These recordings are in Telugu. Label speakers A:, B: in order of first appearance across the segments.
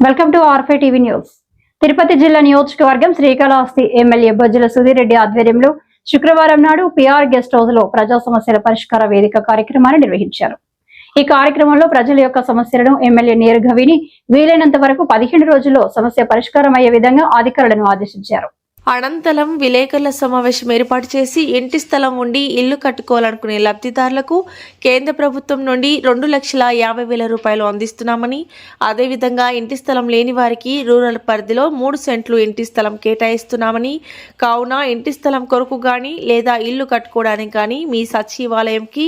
A: Welcome to R5 TV news. Tirupati జిల్లా నియోజకవర్గం శ్రీకాళహస్తి ఎమ్మెల్యే బొజ్జల సుధీర్ రెడ్డి ఆధ్వర్యంలో శుక్రవారం నాడు పిఆర్ గెస్ట్ హౌస్ లో ప్రజా సమస్యల పరిష్కార వేదిక కార్యక్రమాన్ని నిర్వహించారు. ఈ కార్యక్రమంలో ప్రజల యొక్క సమస్యలను ఎమ్మెల్యే నేరుగా విని వీలైనంత వరకు 15 రోజుల్లో సమస్య పరిష్కారం అయ్యే విధంగా అధికారులను ఆదేశించారు.
B: అనంతరం విలేకరుల సమావేశం ఏర్పాటు చేసి ఇంటి స్థలం ఉండి ఇల్లు కట్టుకోవాలనుకునే లబ్ధిదారులకు కేంద్ర ప్రభుత్వం నుండి 2,50,000 రూపాయలు అందిస్తున్నామని, అదేవిధంగా ఇంటి స్థలం లేని వారికి రూరల్ పరిధిలో 3 సెంట్లు ఇంటి స్థలం కేటాయిస్తున్నామని, కావున ఇంటి స్థలం కొరకు కానీ లేదా ఇల్లు కట్టుకోవడానికి కానీ మీ సచివాలయంకి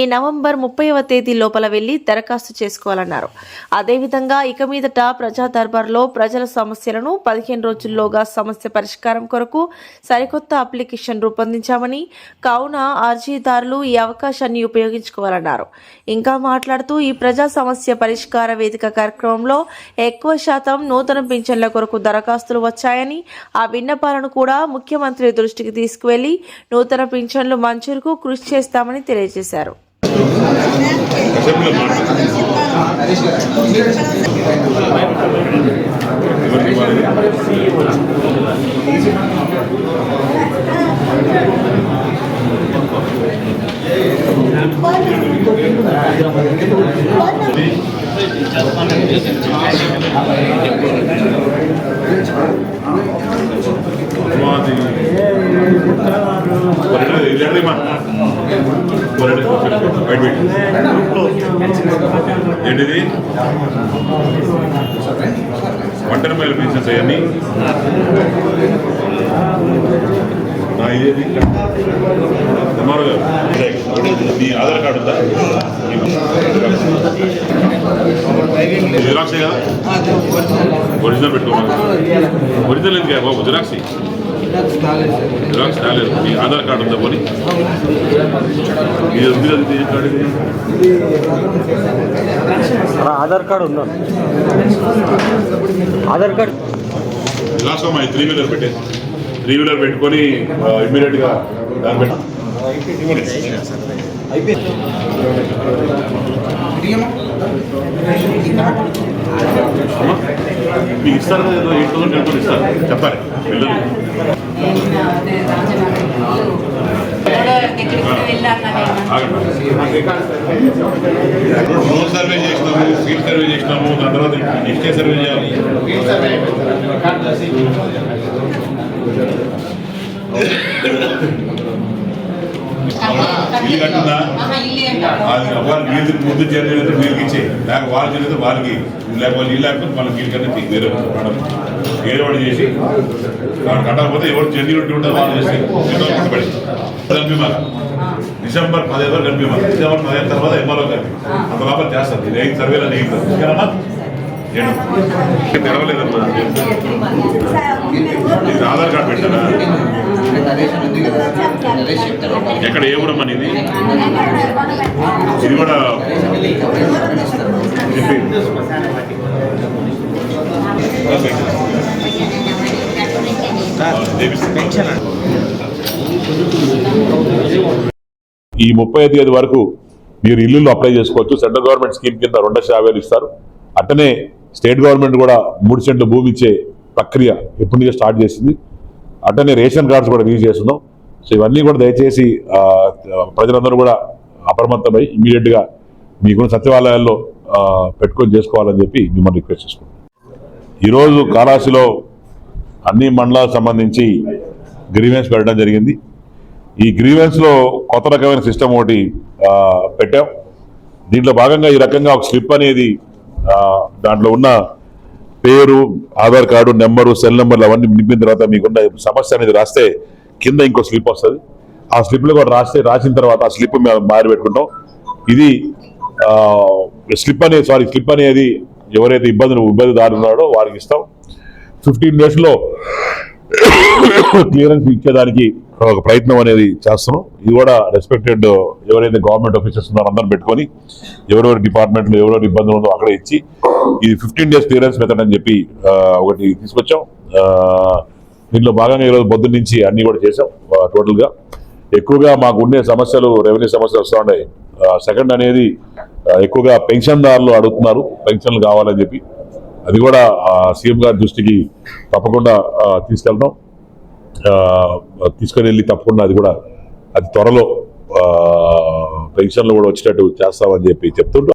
B: ఈ నవంబర్ 30వ తేదీ లోపల వెళ్లి దరఖాస్తు చేసుకోవాలన్నారు. అదేవిధంగా ఇక మీదట ప్రజా దర్బార్లో ప్రజల సమస్యలను 15 రోజుల్లోగా సమస్య పరిష్కారం కొరకు సరికొత్త అప్లికేషన్ రూపొందించామని, కావున అర్జీదారులు ఈ అవకాశాన్ని ఉపయోగించుకోవాలన్నారు. ఇంకా మాట్లాడుతూ ఈ ప్రజా సమస్య పరిష్కార వేదిక కార్యక్రమంలో ఎక్కువ శాతం నూతన పింఛన్ల కొరకు దరఖాస్తులు వచ్చాయని, ఆ విన్నపాలను కూడా ముఖ్యమంత్రి దృష్టికి తీసుకువెళ్లి నూతన పింఛన్లు మంజూరుకు కృషి చేస్తామని తెలియజేశారు.
C: ఏంటిది ఒంటరి మైలు బిజినెస్ అవన్నీ నీ ఆధార్ కార్డు ఉందా? జిరాక్సే కదా, ఒరిజినల్ పెట్టుకోవాలి. ఒరిజినల్ ఎందుకు బాబు? జిరాక్స్ రాలేదు. మీ ఆధార్ కార్డు ఉందా? పోనీ ఇది ఉంది కదా,
D: ఆధార్ కార్డు ఉందా? ఆధార్ కార్డు
C: జిరాక్స్ అమ్మా. 3 వీలర్ పెట్టే 3 వీలర్ పెట్టుకొని ఇమ్మీడియట్గా దాన్ని పెట్టి మీకు ఇస్తారు కదా, 8,000 10,000 ఇస్తారు. చెప్పాలి పిల్లలు. రోడ్ సర్వే చేసినాము, ఫీల్డ్ సర్వే చేసినాము, దాని తర్వాత ఇష్టే సర్వే చేయాలి. ఇల్లు కట్టిందా? వాళ్ళు వీళ్ళు ముందు చేయాలంటే వీళ్ళకి ఇచ్చే, లేక వాళ్ళు చేస్తే వాళ్ళకి, లేకపోతే ఇల్లు లేకపోతే వాళ్ళకి వీళ్ళు కన్నా వేరే వేరే వాడు చేసి వాడు కట్టకపోతే ఎవరు జెన్యునిటీ ఉంటుంది వాళ్ళు చేసి కట్టబడి కనిపిమాలి. డిసెంబర్ 15 వరకు కనిపిమాలి. డిసెంబర్ 15 తర్వాత ఎంఆర్ఓ కలిపి అంత లోపల చేస్తారు. ఇది 5 సర్వేలు నేర్పుతారు. ఓకేనమ్మా? తెరవలేదమ్మా. ఇది ఆధార్ కార్డు పెట్టారా? ఎక్కడ ఏ ఊరమ్మా ఇది? ఇది కూడా ఈ 30వ తేదీ వరకు మీరు ఇల్లు అప్లై చేసుకోవచ్చు. సెంట్రల్ గవర్నమెంట్ స్కీమ్ కింద 2,50,000 ఇస్తారు. అట్టనే స్టేట్ గవర్నమెంట్ కూడా 3 సెంట్లు భూమి ఇచ్చే ప్రక్రియ ఎప్పటి నుంచో స్టార్ట్ చేసింది. అట్టనే రేషన్ కార్డ్స్ కూడా రిలీజ్ చేస్తున్నాం. సో ఇవన్నీ కూడా దయచేసి ప్రజలందరూ కూడా అప్రమత్తమై ఇమీడియట్గా మీకున్న సచివాలయాల్లో పెట్టుకొని చేసుకోవాలని చెప్పి మిమ్మల్ని రిక్వెస్ట్ చేసుకుంటాం. ఈరోజు కాళహస్తిలో అన్ని మండలాలకు సంబంధించి గ్రీవెన్స్ పెట్టడం జరిగింది. ఈ గ్రీవెన్స్లో కొత్త రకమైన సిస్టమ్ ఒకటి పెట్టాం. దీంట్లో భాగంగా ఈ రకంగా ఒక స్లిప్ అనేది దాంట్లో ఉన్న పేరు, ఆధార్ కార్డు నెంబరు, సెల్ నెంబర్లు అవన్నీ నింపిన తర్వాత మీకున్న సమస్య అనేది రాస్తే కింద ఇంకో స్లిప్ వస్తుంది. ఆ స్లిప్లో కూడా రాసిన తర్వాత ఆ స్లిప్ మేము మారి పెట్టుకుంటాం. ఇది స్లిప్ అనేది ఎవరైతే ఇబ్బందిదారు ఉన్నాడో వారికి ఇస్తాం. 15 డేస్లో క్లియరెన్స్ ఇచ్చేదానికి ఒక ప్రయత్నం అనేది చేస్తున్నాం. ఇది కూడా రెస్పెక్టెడ్ ఎవరైతే గవర్నమెంట్ ఆఫీసర్స్ ఉన్నారో అందరం పెట్టుకొని ఎవరెవరి డిపార్ట్మెంట్లో ఎవరెవరి ఇబ్బందులు ఉందో అక్కడ ఇచ్చి ఇది 15 డేస్ క్లియరెన్స్ మెథడ్ అని చెప్పి ఒకటి తీసుకొచ్చాం. దీంట్లో భాగంగా ఈరోజు పొద్దున్న నుంచి అన్ని కూడా చేసాం. టోటల్గా ఎక్కువగా మాకు ఉండే సమస్యలు రెవెన్యూ సమస్యలు వస్తూ ఉన్నాయి. సెకండ్ అనేది ఎక్కువగా పెన్షన్దారులు అడుగుతున్నారు, పెన్షన్లు కావాలని చెప్పి. అది కూడా సీఎం గారి దృష్టికి తప్పకుండా తీసుకెళ్తాం. తీసుకొని వెళ్ళి తప్పకుండా అది కూడా అతి త్వరలో పెన్షన్లు కూడా వచ్చేటట్టు చేస్తామని చెప్పి చెప్తుంటాం.